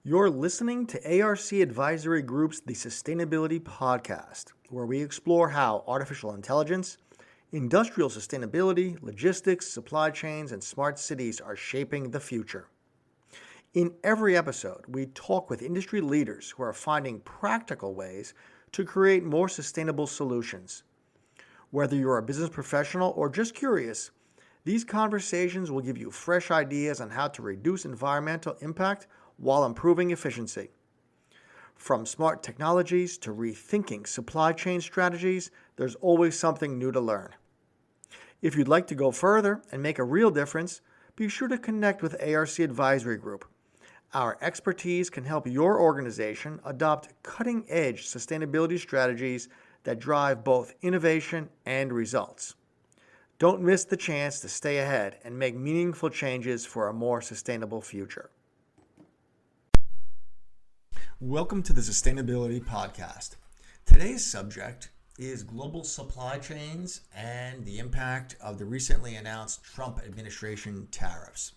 You're listening to ARC Advisory Group's The Sustainability Podcast, where we explore how artificial intelligence, industrial sustainability, logistics, supply chains, and smart cities are shaping the future. In every episode, we talk with industry leaders who are finding practical ways to create more sustainable solutions. Whether you're a business professional or just curious, these conversations will give you fresh ideas on how to reduce environmental impact while improving efficiency. From smart technologies to rethinking supply chain strategies, there's always something new to learn. If you'd like to go further and make a real difference, be sure to connect with ARC Advisory Group. Our expertise can help your organization adopt cutting-edge sustainability strategies that drive both innovation and results. Don't miss the chance to stay ahead and make meaningful changes for a more sustainable future. Welcome to the Sustainability Podcast. Today's subject is global supply chains and the impact of the recently announced Trump administration tariffs.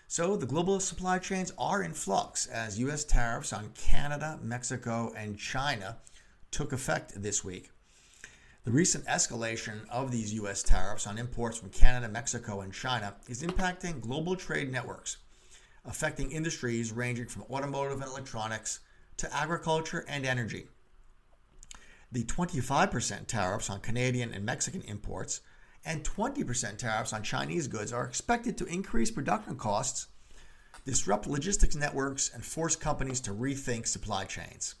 So the global supply chains are in flux as U.S. tariffs on Canada, Mexico, and China took effect this week. The recent escalation of these U.S. tariffs on imports from Canada, Mexico, and China is impacting global trade networks, affecting industries ranging from automotive and electronics to agriculture and energy. The 25% tariffs on Canadian and Mexican imports and 20% tariffs on Chinese goods are expected to increase production costs, disrupt logistics networks, and force companies to rethink supply chains.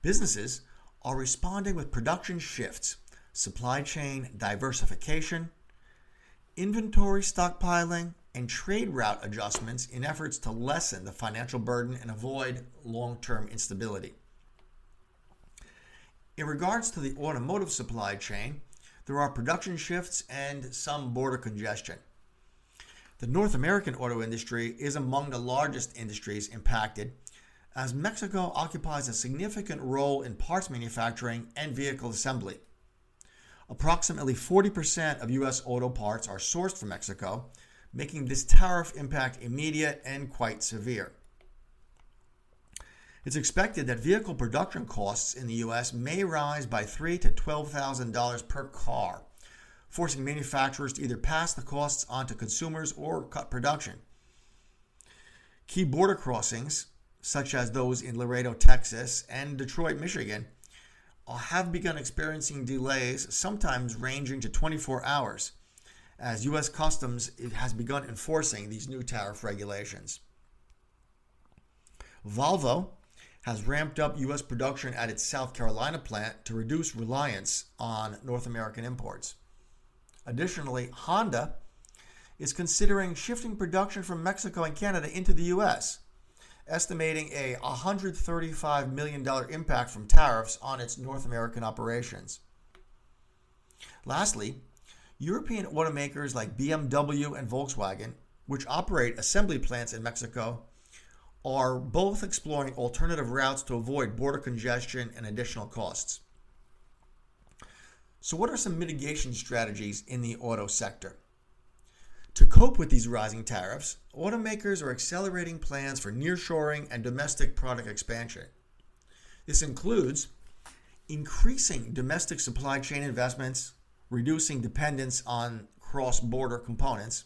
Businesses are responding with production shifts, supply chain diversification, inventory stockpiling, and trade route adjustments in efforts to lessen the financial burden and avoid long-term instability. In regards to the automotive supply chain, there are production shifts and some border congestion. The North American auto industry is among the largest industries impacted, as Mexico occupies a significant role in parts manufacturing and vehicle assembly. Approximately 40% of U.S. auto parts are sourced from Mexico, making this tariff impact immediate and quite severe. It's expected that vehicle production costs in the U.S. may rise by $3,000 to $12,000 per car, forcing manufacturers to either pass the costs on to consumers or cut production. Key border crossings, such as those in Laredo, Texas, and Detroit, Michigan, have begun experiencing delays, sometimes ranging to 24 hours, as U.S. Customs has begun enforcing these new tariff regulations. Volvo has ramped up U.S. production at its South Carolina plant to reduce reliance on North American imports. Additionally, Honda is considering shifting production from Mexico and Canada into the U.S., estimating a $135 million impact from tariffs on its North American operations. Lastly, European automakers like BMW and Volkswagen, which operate assembly plants in Mexico, are both exploring alternative routes to avoid border congestion and additional costs. So what are some mitigation strategies in the auto sector? To cope with these rising tariffs, automakers are accelerating plans for nearshoring and domestic product expansion. This includes increasing domestic supply chain investments, reducing dependence on cross-border components,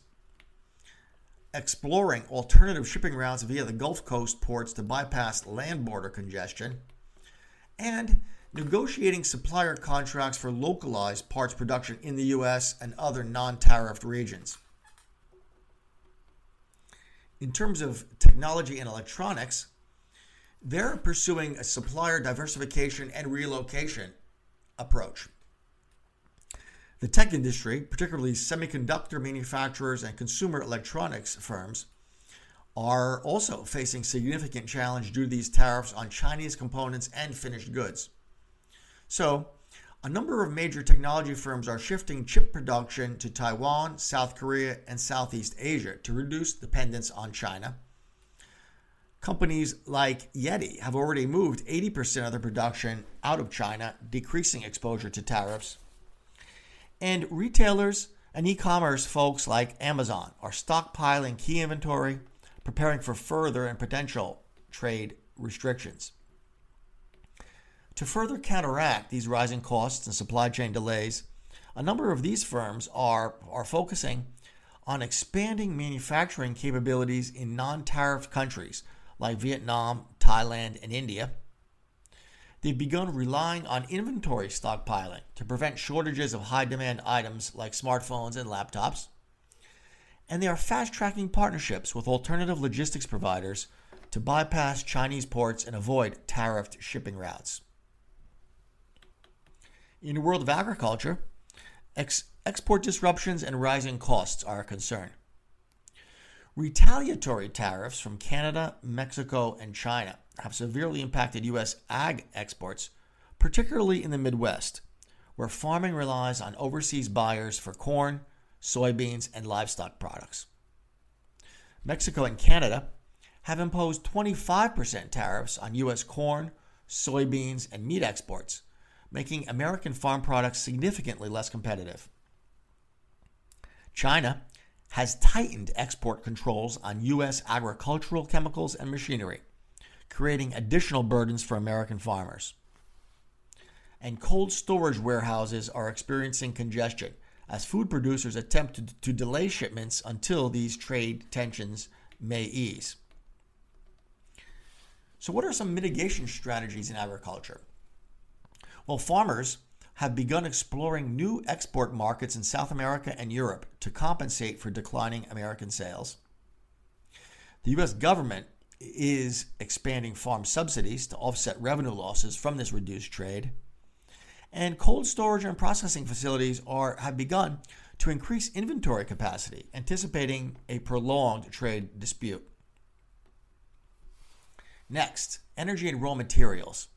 exploring alternative shipping routes via the Gulf Coast ports to bypass land border congestion, and negotiating supplier contracts for localized parts production in the U.S. and other non-tariffed regions. In terms of technology and electronics, they're pursuing a supplier diversification and relocation approach. The tech industry, particularly semiconductor manufacturers and consumer electronics firms, are also facing significant challenge due to these tariffs on Chinese components and finished goods. So, a number of major technology firms are shifting chip production to Taiwan, South Korea, and Southeast Asia to reduce dependence on China. Companies like Yeti have already moved 80% of their production out of China, decreasing exposure to tariffs. And retailers and e-commerce folks like Amazon are stockpiling key inventory, preparing for further and potential trade restrictions. To further counteract these rising costs and supply chain delays, a number of these firms are focusing on expanding manufacturing capabilities in non-tariff countries like Vietnam, Thailand, and India. They've begun relying on inventory stockpiling to prevent shortages of high-demand items like smartphones and laptops. And they are fast-tracking partnerships with alternative logistics providers to bypass Chinese ports and avoid tariffed shipping routes. In the world of agriculture, export disruptions and rising costs are a concern. Retaliatory tariffs from Canada, Mexico, and China have severely impacted U.S. ag exports, particularly in the Midwest, where farming relies on overseas buyers for corn, soybeans, and livestock products. Mexico and Canada have imposed 25% tariffs on U.S. corn, soybeans, and meat exports, making American farm products significantly less competitive. China has tightened export controls on U.S. agricultural chemicals and machinery, creating additional burdens for American farmers. And cold storage warehouses are experiencing congestion as food producers attempt to delay shipments until these trade tensions may ease. So what are some mitigation strategies in agriculture? Well, farmers have begun exploring new export markets in South America and Europe to compensate for declining American sales. The U.S. government is expanding farm subsidies to offset revenue losses from this reduced trade. And cold storage and processing facilities have begun to increase inventory capacity, anticipating a prolonged trade dispute. Next, energy and raw materials.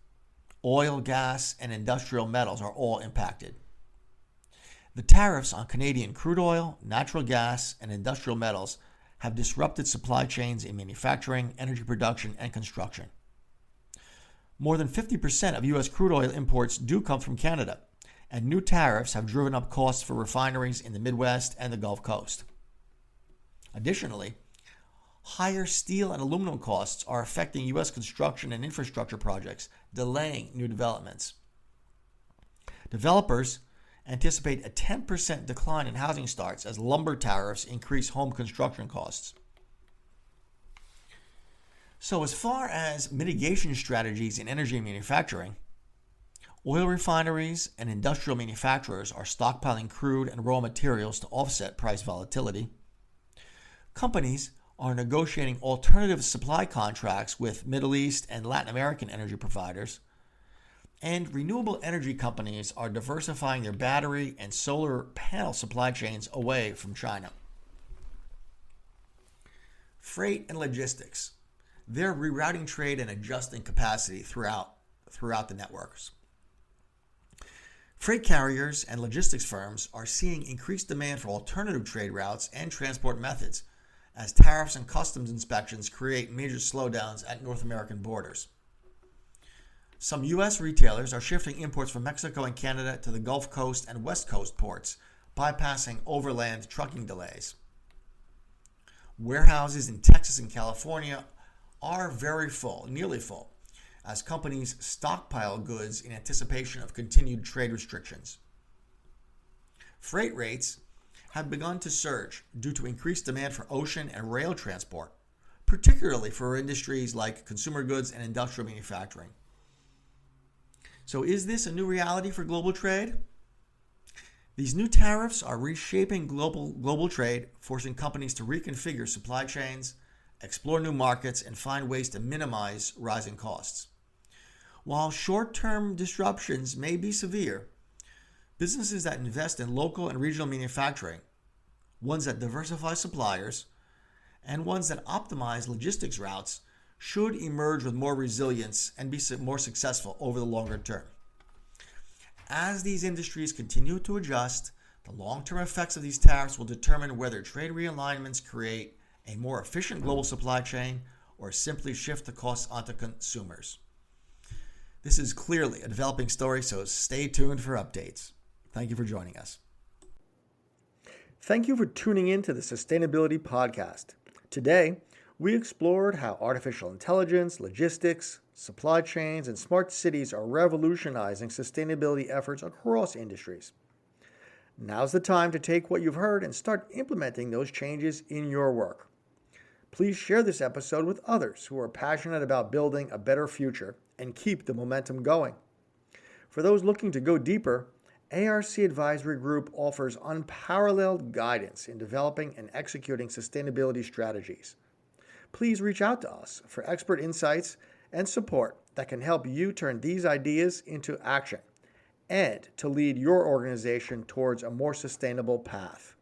Oil, gas, and industrial metals are all impacted. The tariffs on Canadian crude oil, natural gas, and industrial metals have disrupted supply chains in manufacturing, energy production, and construction. More than 50% of U.S. crude oil imports do come from Canada, and new tariffs have driven up costs for refineries in the Midwest and the Gulf Coast. Additionally, higher steel and aluminum costs are affecting U.S. construction and infrastructure projects, delaying new developments. Developers anticipate a 10% decline in housing starts as lumber tariffs increase home construction costs. So as far as mitigation strategies in energy manufacturing, oil refineries and industrial manufacturers are stockpiling crude and raw materials to offset price volatility. Companies are negotiating alternative supply contracts with Middle East and Latin American energy providers. And renewable energy companies are diversifying their battery and solar panel supply chains away from China. Freight and logistics. They're rerouting trade and adjusting capacity throughout the networks. Freight carriers and logistics firms are seeing increased demand for alternative trade routes and transport methods as tariffs and customs inspections create major slowdowns at North American borders. Some U.S. retailers are shifting imports from Mexico and Canada to the Gulf Coast and West Coast ports, bypassing overland trucking delays. Warehouses in Texas and California are very full, nearly full, as companies stockpile goods in anticipation of continued trade restrictions. Freight rates have begun to surge due to increased demand for ocean and rail transport, particularly for industries like consumer goods and industrial manufacturing. So is this a new reality for global trade? These new tariffs are reshaping global trade, forcing companies to reconfigure supply chains, explore new markets, and find ways to minimize rising costs. While short-term disruptions may be severe, businesses that invest in local and regional manufacturing, ones that diversify suppliers, and ones that optimize logistics routes should emerge with more resilience and be more successful over the longer term. As these industries continue to adjust, the long-term effects of these tariffs will determine whether trade realignments create a more efficient global supply chain or simply shift the costs onto consumers. This is clearly a developing story, so stay tuned for updates. Thank you for joining us. Thank you for tuning in to the Sustainability Podcast. Today, We explored how artificial intelligence, logistics, supply chains, and smart cities are revolutionizing sustainability efforts across industries. Now's the time to take what you've heard and start implementing those changes in your work. Please share this episode with others who are passionate about building a better future and keep the momentum going. For those looking to go deeper, ARC Advisory Group offers unparalleled guidance in developing and executing sustainability strategies. Please reach out to us for expert insights and support that can help you turn these ideas into action and to lead your organization towards a more sustainable path.